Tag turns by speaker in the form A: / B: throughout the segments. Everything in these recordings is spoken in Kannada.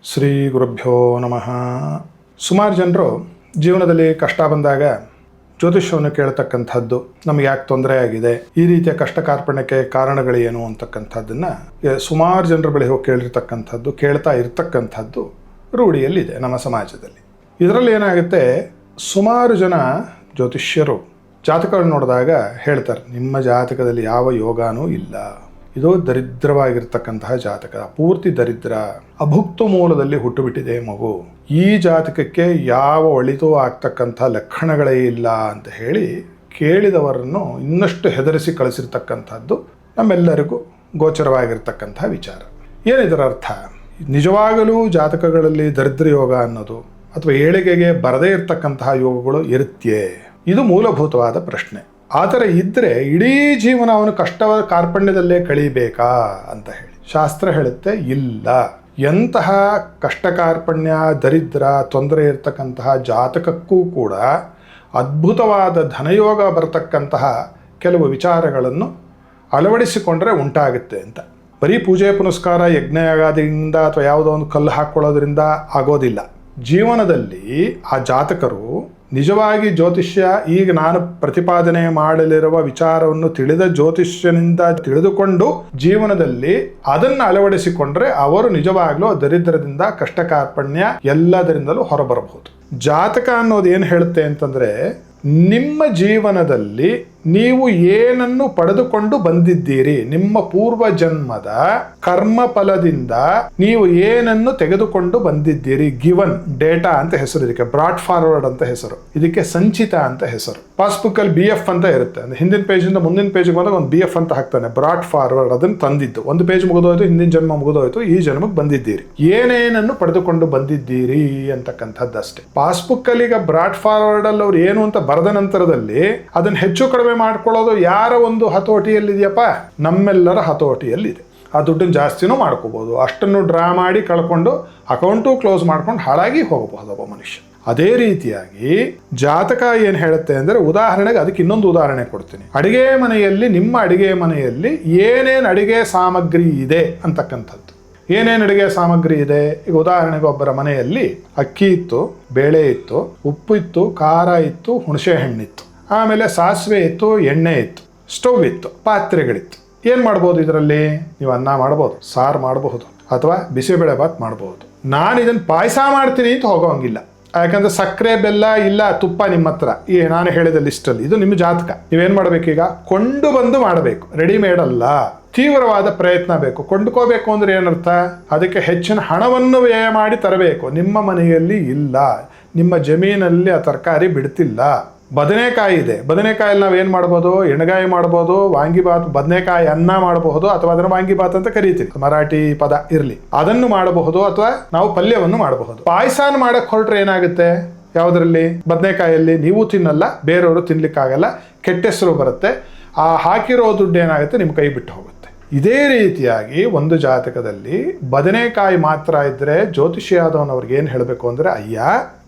A: ಶ್ರೀ ಗುರುಭ್ಯೋ ನಮಃ. ಸುಮಾರು ಜನರು ಜೀವನದಲ್ಲಿ ಕಷ್ಟ ಬಂದಾಗ ಜ್ಯೋತಿಷ್ಯವನ್ನು ಕೇಳ್ತಕ್ಕಂಥದ್ದು, ನಮಗೆ ಯಾಕೆ ತೊಂದರೆ ಆಗಿದೆ, ಈ ರೀತಿಯ ಕಷ್ಟ ಕಾರ್ಪಣ್ಯಕ್ಕೆ ಕಾರಣಗಳೇನು ಅಂತಕ್ಕಂಥದ್ದನ್ನು ಸುಮಾರು ಜನರ ಬಳಿ ಹೋಗಿ ಕೇಳ್ತಾ ಇರ್ತಕ್ಕಂಥದ್ದು ರೂಢಿಯಲ್ಲಿದೆ ನಮ್ಮ ಸಮಾಜದಲ್ಲಿ. ಇದರಲ್ಲಿ ಏನಾಗುತ್ತೆ, ಸುಮಾರು ಜನ ಜ್ಯೋತಿಷ್ಯರು ಜಾತಕಗಳನ್ನು ನೋಡಿದಾಗ ಹೇಳ್ತಾರೆ, ನಿಮ್ಮ ಜಾತಕದಲ್ಲಿ ಯಾವ ಯೋಗಾನೂ ಇಲ್ಲ, ಇದು ದರಿದ್ರವಾಗಿರ್ತಕ್ಕಂತಹ ಜಾತಕ, ಪೂರ್ತಿ ದರಿದ್ರ, ಅಭುಕ್ತ ಮೂಲದಲ್ಲಿ ಹುಟ್ಟುಬಿಟ್ಟಿದೆ ಮಗು, ಈ ಜಾತಕಕ್ಕೆ ಯಾವ ಒಳಿತು ಆಗ್ತಕ್ಕಂಥ ಲಕ್ಷಣಗಳೇ ಇಲ್ಲ ಅಂತ ಹೇಳಿ ಕೇಳಿದವರನ್ನು ಇನ್ನಷ್ಟು ಹೆದರಿಸಿ ಕಳಿಸಿರ್ತಕ್ಕಂಥದ್ದು ನಮ್ಮೆಲ್ಲರಿಗೂ ಗೋಚರವಾಗಿರ್ತಕ್ಕಂಥ ವಿಚಾರ. ಏನಿದರ ಅರ್ಥ? ನಿಜವಾಗಲೂ ಜಾತಕಗಳಲ್ಲಿ ದರಿದ್ರ ಯೋಗ ಅನ್ನೋದು ಅಥವಾ ಏಳಿಗೆಗೆ ಬರದೇ ಇರತಕ್ಕಂತಹ ಯೋಗಗಳು ಇರುತ್ತೇ? ಇದು ಮೂಲಭೂತವಾದ ಪ್ರಶ್ನೆ. ಆ ಥರ ಇದ್ದರೆ ಇಡೀ ಜೀವನ ಅವನು ಕಷ್ಟವಾದ ಕಾರ್ಪಣ್ಯದಲ್ಲೇ ಕಳೀಬೇಕಾ ಅಂತ ಹೇಳಿ ಶಾಸ್ತ್ರ ಹೇಳುತ್ತೆ, ಇಲ್ಲ. ಎಂತಹ ಕಷ್ಟ ಕಾರ್ಪಣ್ಯ, ದರಿದ್ರ, ತೊಂದರೆ ಇರತಕ್ಕಂತಹ ಜಾತಕಕ್ಕೂ ಕೂಡ ಅದ್ಭುತವಾದ ಧನಯೋಗ ಬರತಕ್ಕಂತಹ ಕೆಲವು ವಿಚಾರಗಳನ್ನು ಅಳವಡಿಸಿಕೊಂಡ್ರೆ ಉಂಟಾಗುತ್ತೆ ಅಂತ. ಬರೀ ಪೂಜೆ ಪುನಸ್ಕಾರ ಯಜ್ಞಯಾಗಾದಿಯಿಂದ ಅಥವಾ ಯಾವುದೋ ಒಂದು ಕಲ್ಲು ಹಾಕ್ಕೊಳ್ಳೋದ್ರಿಂದ ಆಗೋದಿಲ್ಲ. ಜೀವನದಲ್ಲಿ ಆ ಜಾತಕರು ನಿಜವಾಗಿ ಜ್ಯೋತಿಷ್ಯ, ಈಗ ನಾನು ಪ್ರತಿಪಾದನೆ ಮಾಡಲಿರುವ ವಿಚಾರವನ್ನು ತಿಳಿದ ಜ್ಯೋತಿಷ್ಯನಿಂದ ತಿಳಿದುಕೊಂಡು ಜೀವನದಲ್ಲಿ ಅದನ್ನು ಅಳವಡಿಸಿಕೊಂಡ್ರೆ ಅವರು ನಿಜವಾಗ್ಲೂ ದರಿದ್ರದಿಂದ, ಕಷ್ಟ ಕಾರ್ಪಣ್ಯ ಎಲ್ಲದರಿಂದಲೂ ಹೊರಬರಬಹುದು. ಜಾತಕ ಅನ್ನೋದು ಏನು ಹೇಳುತ್ತೆ ಅಂತಂದ್ರೆ, ನಿಮ್ಮ ಜೀವನದಲ್ಲಿ ನೀವು ಏನನ್ನು ಪಡೆದುಕೊಂಡು ಬಂದಿದ್ದೀರಿ, ನಿಮ್ಮ ಪೂರ್ವ ಜನ್ಮದ ಕರ್ಮ ಫಲದಿಂದ ನೀವು ಏನನ್ನು ತೆಗೆದುಕೊಂಡು ಬಂದಿದ್ದೀರಿ. ಗಿವನ್ ಡೇಟಾ ಅಂತ ಹೆಸರು ಇದಕ್ಕೆ, ಬ್ರಾಡ್ ಫಾರ್ವರ್ಡ್ ಅಂತ ಹೆಸರು, ಇದಕ್ಕೆ ಸಂಚಿತ ಅಂತ ಹೆಸರು. ಪಾಸ್ಬುಕ್ ಅಲ್ಲಿ BF ಅಂತ ಇರುತ್ತೆ, ಅಂದ್ರೆ ಹಿಂದಿನ ಪೇಜಿಂದ ಮುಂದಿನ ಪೇಜ್ಗೆ ಬಂದಾಗ ಒಂದು BF ಅಂತ ಹಾಕ್ತಾನೆ, ಬ್ರಾಡ್ ಫಾರ್ವರ್ಡ್. ಅದನ್ನು ತಂದಿದ್ದು ಒಂದು ಪೇಜ್ ಮುಗಿದೋಯ್ತು, ಹಿಂದಿನ ಜನ್ಮ ಮುಗಿದೋಯ್ತು, ಈ ಜನ್ಮಕ್ಕೆ ಬಂದಿದ್ದೀರಿ, ಏನೇನನ್ನು ಪಡೆದುಕೊಂಡು ಬಂದಿದ್ದೀರಿ ಅಂತಕ್ಕಂಥದ್ದಷ್ಟೇ. ಪಾಸ್ಬುಕ್ ಅಲ್ಲಿ ಈಗ ಬ್ರಾಡ್ ಫಾರ್ವರ್ಡ್ ಅಲ್ಲಿ ಅವ್ರು ಏನು ಅಂತ ಬರೆದ ನಂತರದಲ್ಲಿ ಅದನ್ನು ಹೆಚ್ಚು ಕಡಿಮೆ ಮಾಡ್ಕೊಳ್ಳೋದು ಯಾರ ಒಂದು ಹತೋಟಿಯಲ್ಲಿದೆಯಪ್ಪ? ನಮ್ಮೆಲ್ಲರ ಹತೋಟಿಯಲ್ಲಿದೆ. ಆ ದುಡ್ಡನ್ನು ಜಾಸ್ತಿನೂ ಮಾಡ್ಕೋಬಹುದು, ಅಷ್ಟನ್ನು ಡ್ರಾ ಮಾಡಿ ಕಳ್ಕೊಂಡು ಅಕೌಂಟು ಕ್ಲೋಸ್ ಮಾಡ್ಕೊಂಡು ಹಾಳಾಗಿ ಹೋಗಬಹುದು ಒಬ್ಬ ಮನುಷ್ಯ. ಅದೇ ರೀತಿಯಾಗಿ ಜಾತಕ ಏನು ಹೇಳುತ್ತೆ ಅಂದರೆ, ಉದಾಹರಣೆಗೆ ಅದಕ್ಕೆ ಇನ್ನೊಂದು ಉದಾಹರಣೆ ಕೊಡ್ತೀನಿ. ಅಡಿಗೆ ಮನೆಯಲ್ಲಿ, ನಿಮ್ಮ ಅಡಿಗೆ ಮನೆಯಲ್ಲಿ ಏನೇನು ಅಡಿಗೆ ಸಾಮಗ್ರಿ ಇದೆ ಅಂತಕ್ಕಂಥದ್ದು. ಏನೇನು ಅಡಿಗೆ ಸಾಮಗ್ರಿ ಇದೆ? ಈಗ ಉದಾಹರಣೆಗೆ ಒಬ್ಬರ ಮನೆಯಲ್ಲಿ ಅಕ್ಕಿ ಇತ್ತು, ಬೇಳೆ ಇತ್ತು, ಉಪ್ಪು ಇತ್ತು, ಖಾರ ಇತ್ತು, ಹುಣಸೆ ಹಣ್ಣಿತ್ತು, ಆಮೇಲೆ ಸಾಸಿವೆ ಇತ್ತು, ಎಣ್ಣೆ ಇತ್ತು, ಸ್ಟವ್ ಇತ್ತು, ಪಾತ್ರೆಗಳಿತ್ತು. ಏನು ಮಾಡ್ಬೋದು ಇದರಲ್ಲಿ? ನೀವು ಅನ್ನ ಮಾಡ್ಬೋದು, ಸಾರು ಮಾಡಬಹುದು, ಅಥವಾ ಬಿಸಿಬೇಳೆ ಬಾತ್ ಮಾಡಬಹುದು. ನಾನು ಇದನ್ನು ಪಾಯಸ ಮಾಡ್ತೀನಿ ಅಂತ ಹೋಗೋಂಗಿಲ್ಲ, ಯಾಕಂದ್ರೆ ಸಕ್ಕರೆ ಬೆಲ್ಲ ಇಲ್ಲ, ತುಪ್ಪ ನಿಮ್ಮ ಹತ್ರ ಈ ನಾನು ಹೇಳಿದ ಲಿಸ್ಟಲ್ಲಿ. ಇದು ನಿಮ್ಮ ಜಾತಕ. ನೀವೇನು ಮಾಡಬೇಕೀಗ? ಕೊಂಡು ಬಂದು ಮಾಡಬೇಕು, ರೆಡಿಮೇಡ್ ಅಲ್ಲ. ತೀವ್ರವಾದ ಪ್ರಯತ್ನ ಬೇಕು. ಕೊಂಡ್ಕೋಬೇಕು ಅಂದ್ರೆ ಏನರ್ಥ? ಅದಕ್ಕೆ ಹೆಚ್ಚಿನ ಹಣವನ್ನು ವ್ಯಯ ಮಾಡಿ ತರಬೇಕು. ನಿಮ್ಮ ಮನೆಯಲ್ಲಿ ಇಲ್ಲ, ನಿಮ್ಮ ಜಮೀನಲ್ಲಿ ಆ ತರಕಾರಿ ಬಿಡ್ತಿಲ್ಲ. ಬದನೆಕಾಯಿ ಇದೆ, ಬದನೆಕಾಯಲ್ಲಿ ನಾವು ಏನು ಮಾಡ್ಬೋದು? ಎಣ್ಣೆಗಾಯಿ ಮಾಡ್ಬೋದು, ವಾಂಗಿಬಾತ್, ಬದನೆಕಾಯಿ ಅನ್ನ ಮಾಡಬಹುದು, ಅಥವಾ ಅದನ್ನು ವಾಂಗಿಬಾತ್ ಅಂತ ಕರೀತೀವಿ, ಮರಾಠಿ ಪದ ಇರಲಿ, ಅದನ್ನು ಮಾಡಬಹುದು, ಅಥವಾ ನಾವು ಪಲ್ಯವನ್ನು ಮಾಡಬಹುದು. ಪಾಯಸಾನ ಮಾಡಕ್ ಹೊರಟ್ರೆ ಏನಾಗುತ್ತೆ? ಯಾವುದರಲ್ಲಿ? ಬದನೆಕಾಯಲ್ಲಿ ನೀವು ತಿನ್ನಲ್ಲ, ಬೇರೆಯವರು ತಿನ್ಲಿಕ್ಕಾಗಲ್ಲ, ಕೆಟ್ಟ ಹೆಸರು ಬರುತ್ತೆ. ಆ ಹಾಕಿರೋ ದುಡ್ಡು ಏನಾಗುತ್ತೆ? ನಿಮ್ಮ ಕೈ ಬಿಟ್ಟು ಹೋಗುತ್ತೆ. ಇದೇ ರೀತಿಯಾಗಿ ಒಂದು ಜಾತಕದಲ್ಲಿ ಬದನೆಕಾಯಿ ಮಾತ್ರ ಇದ್ದರೆ ಜ್ಯೋತಿಷಿಯಾದವನವ್ರಿಗೆ ಏನು ಹೇಳಬೇಕು ಅಂದರೆ, ಅಯ್ಯ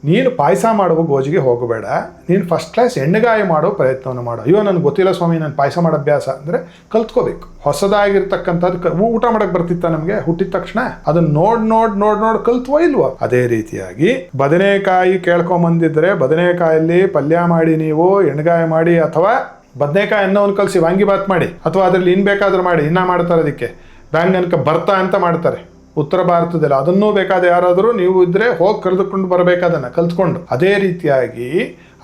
A: ನೀನು ಪಾಯಸ ಮಾಡುವ ಗೋಜಿಗೆ ಹೋಗಬೇಡ, ನೀನು ಫಸ್ಟ್ ಕ್ಲಾಸ್ ಎಣ್ಣೆಗಾಯಿ ಮಾಡೋ ಪ್ರಯತ್ನವನ್ನು ಮಾಡು. ಅಯ್ಯೋ ನನಗೆ ಗೊತ್ತಿಲ್ಲ ಸ್ವಾಮಿ, ನಾನು ಪಾಯಸ ಮಾಡೋ ಅಭ್ಯಾಸ ಅಂದರೆ ಕಲ್ತ್ಕೋಬೇಕು. ಹೊಸದಾಗಿರ್ತಕ್ಕಂಥದ್ದು ಊಟ ಮಾಡಕ್ಕೆ ಬರ್ತಿತ್ತ ನಮಗೆ ಹುಟ್ಟಿದ ತಕ್ಷಣ? ಅದನ್ನ ನೋಡ್ ಕಲ್ತ್ವೋ ಇಲ್ವೋ? ಅದೇ ರೀತಿಯಾಗಿ ಬದನೆಕಾಯಿ ಕೇಳ್ಕೊಂಬಂದಿದ್ರೆ ಬದನೆಕಾಯಲ್ಲಿ ಪಲ್ಯ ಮಾಡಿ, ನೀವು ಎಣ್ಣೆಗಾಯಿ ಮಾಡಿ, ಅಥವಾ ಬದನೆಕಾಯಿ ಅನ್ನವನ್ನು ಕಲಸಿ ವಾಂಗಿಬಾತ್ ಮಾಡಿ, ಅಥವಾ ಅದರಲ್ಲಿ ಇನ್ನು ಬೇಕಾದ್ರೂ ಮಾಡಿ. ಇನ್ನೂ ಮಾಡ್ತಾರೆ ಅದಕ್ಕೆ ಬ್ಯಾಂಗನ್ಕ ಬರ್ತಾ ಅಂತ ಮಾಡ್ತಾರೆ ಉತ್ತರ ಭಾರತದಲ್ಲಿ. ಅದನ್ನೂ ಬೇಕಾದ ಯಾರಾದರೂ ನೀವು ಇದ್ರೆ ಹೋಗಿ ಕರೆದುಕೊಂಡು ಬರಬೇಕಾದನ್ನು ಕಲ್ತ್ಕೊಂಡು. ಅದೇ ರೀತಿಯಾಗಿ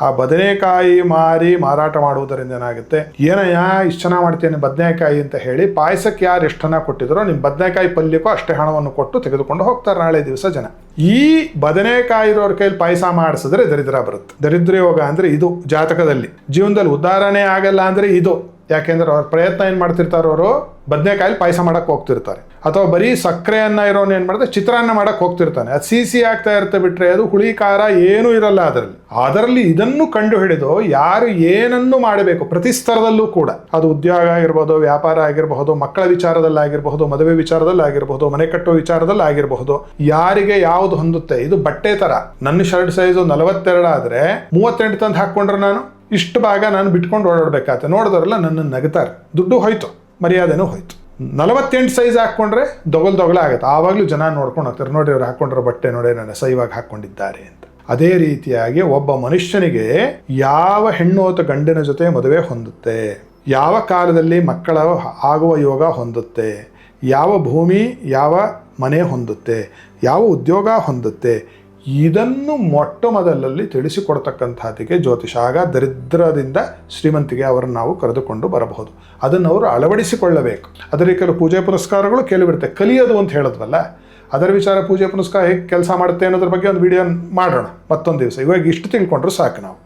A: ಆ ಬದನೆಕಾಯಿ ಮಾರಿ ಮಾರಾಟ ಮಾಡುವುದರಿಂದ ಏನಾಗುತ್ತೆ? ಏನಯ್ಯ ಇಷ್ಟು ಚೆನ್ನಾಗಿ ಮಾಡ್ತೇನೆ ಬದನೆಕಾಯಿ ಅಂತ ಹೇಳಿ ಪಾಯಸಕ್ಕೆ ಯಾರು ಎಷ್ಟು ಹಣ ಕೊಟ್ಟಿದ್ರೋ ನಿಮ್ಮ ಬದನೆಕಾಯಿ ಪಲ್ಯಕ್ಕೂ ಅಷ್ಟೇ ಹಣವನ್ನು ಕೊಟ್ಟು ತೆಗೆದುಕೊಂಡು ಹೋಗ್ತಾರೆ ನಾಳೆ ದಿವಸ ಜನ. ಈ ಬದನೆಕಾಯಿ ಇರೋರ ಕೈಲಿ ಪಾಯಸ ಮಾಡಿಸಿದ್ರೆ ದರಿದ್ರ ಬರುತ್ತೆ. ದರಿದ್ರ ಯೋಗ ಅಂದ್ರೆ ಇದು. ಜಾತಕದಲ್ಲಿ ಜೀವನದಲ್ಲಿ ಉದ್ಧಾರಣೆ ಆಗಲ್ಲ ಅಂದ್ರೆ ಇದು. ಯಾಕೆಂದ್ರೆ ಅವ್ರ ಪ್ರಯತ್ನ ಏನು ಮಾಡ್ತಿರ್ತಾರೆ, ಅವರು ಬದನೆಕಾಯಲ್ಲಿ ಪಾಯಸ ಮಾಡಕ್ಕೆ ಹೋಗ್ತಿರ್ತಾರೆ, ಅಥವಾ ಬರೀ ಸಕ್ಕರೆಯನ್ನ ಇರೋನು ಏನು ಮಾಡಿದ್ರೆ ಚಿತ್ರಾನ್ನ ಮಾಡಕ್ಕೆ ಹೋಗ್ತಿರ್ತಾನೆ. ಅದು ಸಿಹಿ ಆಗ್ತಾ ಇರುತ್ತೆ, ಬಿಟ್ರೆ ಅದು ಹುಳಿ ಖಾರ ಏನೂ ಇರಲ್ಲ ಅದರಲ್ಲಿ. ಇದನ್ನು ಕಂಡು ಹಿಡಿದು ಯಾರು ಏನನ್ನು ಮಾಡಬೇಕು ಪ್ರತಿ ಸ್ತರದಲ್ಲೂ ಕೂಡ, ಅದು ಉದ್ಯೋಗ ಆಗಿರ್ಬೋದು, ವ್ಯಾಪಾರ ಆಗಿರಬಹುದು, ಮಕ್ಕಳ ವಿಚಾರದಲ್ಲಿ ಆಗಿರಬಹುದು, ಮದುವೆ ವಿಚಾರದಲ್ಲಿ ಆಗಿರಬಹುದು, ಮನೆ ಕಟ್ಟುವ ವಿಚಾರದಲ್ಲಿ ಆಗಿರಬಹುದು, ಯಾರಿಗೆ ಯಾವುದು ಹೊಂದುತ್ತೆ. ಇದು ಬಟ್ಟೆ ತರ. ನನ್ನ ಶರ್ಟ್ ಸೈಜು 42 ಆದ್ರೆ 38 ತಂದು ಹಾಕೊಂಡ್ರೆ ನಾನು ಇಷ್ಟು ಭಾಗ ನಾನು ಬಿಟ್ಕೊಂಡು ಓಡಾಡ್ಬೇಕಾಗತ್ತೆ. ನೋಡಿದ್ರಲ್ಲ ನನ್ನನ್ನು ನಗ್ತಾರೆ, ದುಡ್ಡು ಹೋಯ್ತು, ಮರ್ಯಾದೆನೂ ಹೋಯ್ತು. 48 ಸೈಜ್ ಹಾಕ್ಕೊಂಡ್ರೆ ದೊಗಲ್ ಆಗುತ್ತೆ. ಆವಾಗಲೂ ಜನ ನೋಡ್ಕೊಂಡು ಹೋಗ್ತಾರೆ, ನೋಡಿ ಅವ್ರು ಹಾಕ್ಕೊಂಡಿರೋ ಬಟ್ಟೆ ನೋಡಿ ನಾನು ಸೈವಾಗಿ ಹಾಕ್ಕೊಂಡಿದ್ದಾರೆ ಅಂತ. ಅದೇ ರೀತಿಯಾಗಿ ಒಬ್ಬ ಮನುಷ್ಯನಿಗೆ ಯಾವ ಹೆಣ್ಣು ಅಥವಾ ಗಂಡಿನ ಜೊತೆ ಮದುವೆ ಹೊಂದುತ್ತೆ, ಯಾವ ಕಾಲದಲ್ಲಿ ಮಕ್ಕಳ ಆಗುವ ಯೋಗ ಹೊಂದುತ್ತೆ, ಯಾವ ಭೂಮಿ ಯಾವ ಮನೆ ಹೊಂದುತ್ತೆ, ಯಾವ ಉದ್ಯೋಗ ಹೊಂದುತ್ತೆ, ಇದನ್ನು ಮೊಟ್ಟ ಮೊದಲಲ್ಲಿ ತಿಳಿಸಿಕೊಡ್ತಕ್ಕಂಥದ್ದಕ್ಕೆ ಜ್ಯೋತಿಷ. ಆಗ ದರಿದ್ರದಿಂದ ಶ್ರೀಮಂತಿಗೆ ಅವರನ್ನು ನಾವು ಕರೆದುಕೊಂಡು ಬರಬಹುದು. ಅದನ್ನು ಅವರು ಅಳವಡಿಸಿಕೊಳ್ಳಬೇಕು. ಅದರ ಕೆಲವು ಪೂಜೆ ಪುನಸ್ಕಾರಗಳು ಕೇಳಿಬಿಡುತ್ತೆ. ಕಲಿಯೋದು ಅಂತ ಹೇಳಿದ್ವಲ್ಲ, ಅದರ ವಿಚಾರ ಪೂಜೆ ಪುನಸ್ಕಾರ ಹೇಗೆ ಕೆಲಸ ಮಾಡುತ್ತೆ ಅನ್ನೋದ್ರ ಬಗ್ಗೆ ಒಂದು ವಿಡಿಯೋ ಮಾಡೋಣ ಮತ್ತೊಂದು ದಿವಸ. ಇವಾಗ ಇಷ್ಟು ತಿಳ್ಕೊಂಡ್ರು ಸಾಕು ನಾವು.